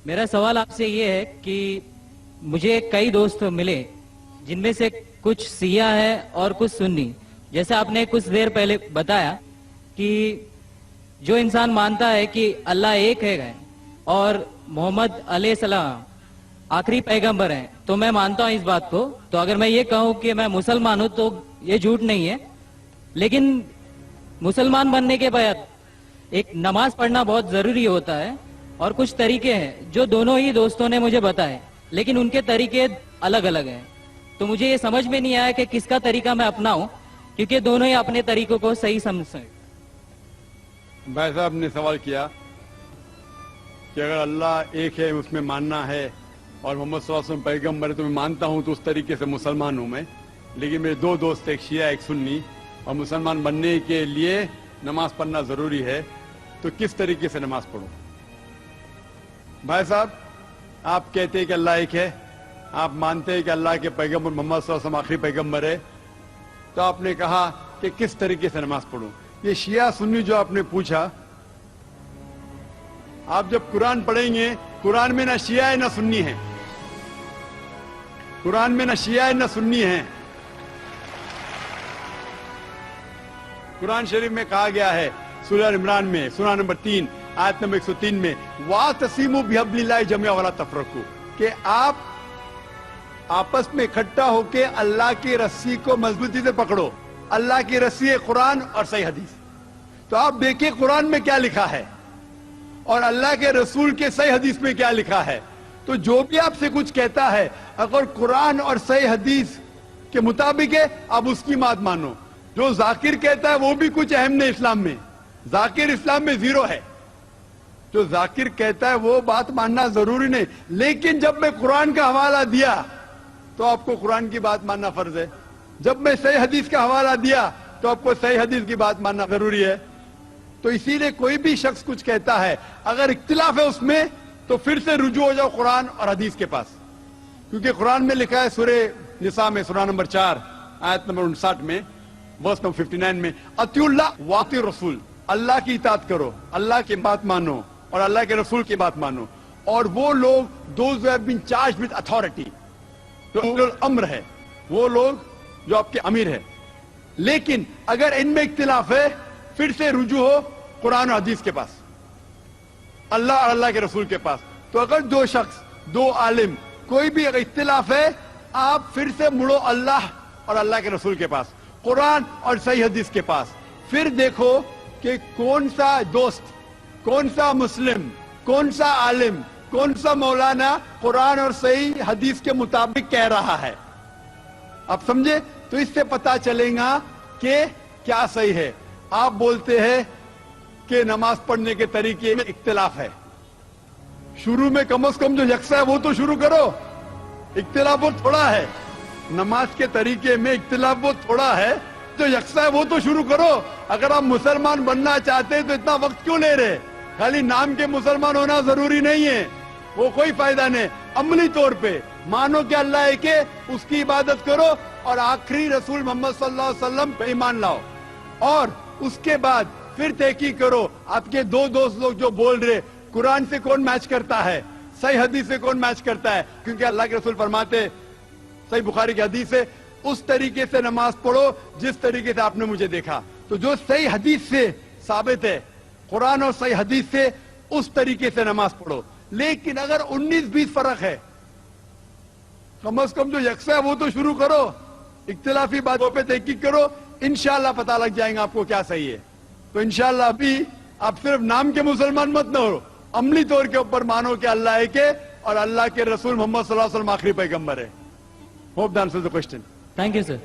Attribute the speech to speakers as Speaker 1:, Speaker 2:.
Speaker 1: میرا سوال آپ سے یہ ہے کہ مجھے کئی دوست ملے جن میں سے کچھ سیاہ ہے اور کچھ سنی. جیسے آپ نے کچھ دیر پہلے بتایا کہ جو انسان مانتا ہے کہ اللہ ایک ہے اور محمد علیہ السلام آخری پیغمبر ہیں تو میں مانتا ہوں اس بات کو. تو اگر میں یہ کہوں کہ میں مسلمان ہوں تو یہ جھوٹ نہیں ہے. لیکن مسلمان بننے کے بعد ایک نماز پڑھنا بہت ضروری ہوتا ہے اور کچھ طریقے ہیں جو دونوں ہی دوستوں نے مجھے بتائے لیکن ان کے طریقے الگ الگ ہیں. تو مجھے یہ سمجھ میں نہیں آیا کہ کس کا طریقہ میں اپناؤں کیونکہ دونوں ہی اپنے طریقوں کو صحیح سمجھتے ہیں.
Speaker 2: بھائی صاحب نے سوال کیا کہ اگر اللہ ایک ہے اس میں ماننا ہے اور محمد صلی اللہ علیہ وسلم پیغمبر ہے تو میں مانتا ہوں تو اس طریقے سے مسلمان ہوں میں. لیکن میرے دو دوست ایک شیعہ ایک سنی اور مسلمان بننے کے لیے نماز پڑھنا ضروری ہے تو کس طریقے سے نماز پڑھوں؟ بھائی صاحب آپ کہتے ہیں کہ اللہ ایک ہے, آپ مانتے ہیں کہ اللہ کے پیغمبر محمد صلی اللہ علیہ وسلم آخری پیغمبر ہے, تو آپ نے کہا کہ کس طریقے سے نماز پڑھوں. یہ شیعہ سنی جو آپ نے پوچھا, آپ جب قرآن پڑھیں گے قرآن میں نہ شیعہ ہے نہ سنی ہے, قرآن میں نہ شیعہ ہے نہ سنی ہے. قرآن شریف میں کہا گیا ہے سورہ عمران میں سورہ نمبر 3 آیت نمبر 103 میں وَاعْتَصِمُوا بِحَبْلِ اللَّهِ جَمِيعًا وَلَا تَفَرَّقُوا, کہ آپ آپس میں اکٹھا ہو کے اللہ کی رسی کو مضبوطی سے پکڑو. اللہ کی رسی ہے قرآن اور صحیح حدیث. تو آپ دیکھیں قرآن میں کیا لکھا ہے اور اللہ کے رسول کے صحیح حدیث میں کیا لکھا ہے. تو جو بھی آپ سے کچھ کہتا ہے اگر قرآن اور صحیح حدیث کے مطابق ہے آپ اس کی بات مانو. جو ذاکر کہتا ہے وہ بھی کچھ اہم نہیں اسلام میں, ذاکر اسلام میں زیرو ہے. جو ذاکر کہتا ہے وہ بات ماننا ضروری نہیں, لیکن جب میں قرآن کا حوالہ دیا تو آپ کو قرآن کی بات ماننا فرض ہے. جب میں صحیح حدیث کا حوالہ دیا تو آپ کو صحیح حدیث کی بات ماننا ضروری ہے. تو اسی لیے کوئی بھی شخص کچھ کہتا ہے اگر اختلاف ہے اس میں تو پھر سے رجوع ہو جاؤ قرآن اور حدیث کے پاس, کیونکہ قرآن میں لکھا ہے سورہ نساء میں سورہ نمبر 4 آیت نمبر 59 میں ورس نمبر 59 میں اطیعوا اللہ واطیعوا الرسول, اللہ کی اطاعت کرو, اللہ کی بات مانو اور اللہ کے رسول کی بات مانو. اور وہ لوگ those who have been charged with authority, جو اولو الامر ہے, وہ لوگ جو آپ کے امیر ہے. لیکن اگر ان میں اختلاف ہے پھر سے رجوع ہو قرآن اور حدیث کے پاس, اللہ اور اللہ کے رسول کے پاس. تو اگر دو شخص دو عالم کوئی بھی اگر اختلاف ہے آپ پھر سے مڑو اللہ اور اللہ کے رسول کے پاس, قرآن اور صحیح حدیث کے پاس. پھر دیکھو کہ کون سا دوست, کون سا مسلم, کون سا عالم, کون سا مولانا قرآن اور صحیح حدیث کے مطابق کہہ رہا ہے. آپ سمجھے؟ تو اس سے پتا چلے گا کہ کیا صحیح ہے. آپ بولتے ہیں کہ نماز پڑھنے کے طریقے میں اختلاف ہے, شروع میں کم از کم جو یکساں ہے وہ تو شروع کرو. اختلاف بہت تھوڑا ہے, نماز کے طریقے میں اختلاف بہت تھوڑا ہے, جو یکساں ہے وہ تو شروع کرو. اگر آپ مسلمان بننا چاہتے ہیں تو اتنا وقت کیوں لے رہے؟ خالی نام کے مسلمان ہونا ضروری نہیں ہے, وہ کوئی فائدہ نہیں. عملی طور پہ مانو کہ اللہ ایک ہے, اس کی عبادت کرو اور آخری رسول محمد صلی اللہ علیہ وسلم پہ ایمان لاؤ. اور اس کے بعد پھر تحقیق کرو آپ کے دو دوست لوگ جو بول رہے قرآن سے کون میچ کرتا ہے, صحیح حدیث سے کون میچ کرتا ہے. کیونکہ اللہ کے رسول فرماتے صحیح بخاری کی حدیث ہے اس طریقے سے نماز پڑھو جس طریقے سے آپ نے مجھے دیکھا. تو جو صحیح حدیث سے ثابت ہے قرآن اور صحیح حدیث سے اس طریقے سے نماز پڑھو. لیکن اگر 19-20 فرق ہے کم از کم جو یکساں ہے وہ تو شروع کرو, اختلافی باتوں پہ تحقیق کرو, انشاءاللہ پتہ لگ جائیں گا آپ کو کیا صحیح ہے. تو انشاءاللہ ابھی آپ صرف نام کے مسلمان مت نہ ہو, عملی طور کے اوپر مانو کہ اللہ ایک ہے اور اللہ کے رسول محمد صلی اللہ علیہ وسلم آخری پیغمبر ہے. Hope that answers the question.
Speaker 1: Thank you, sir.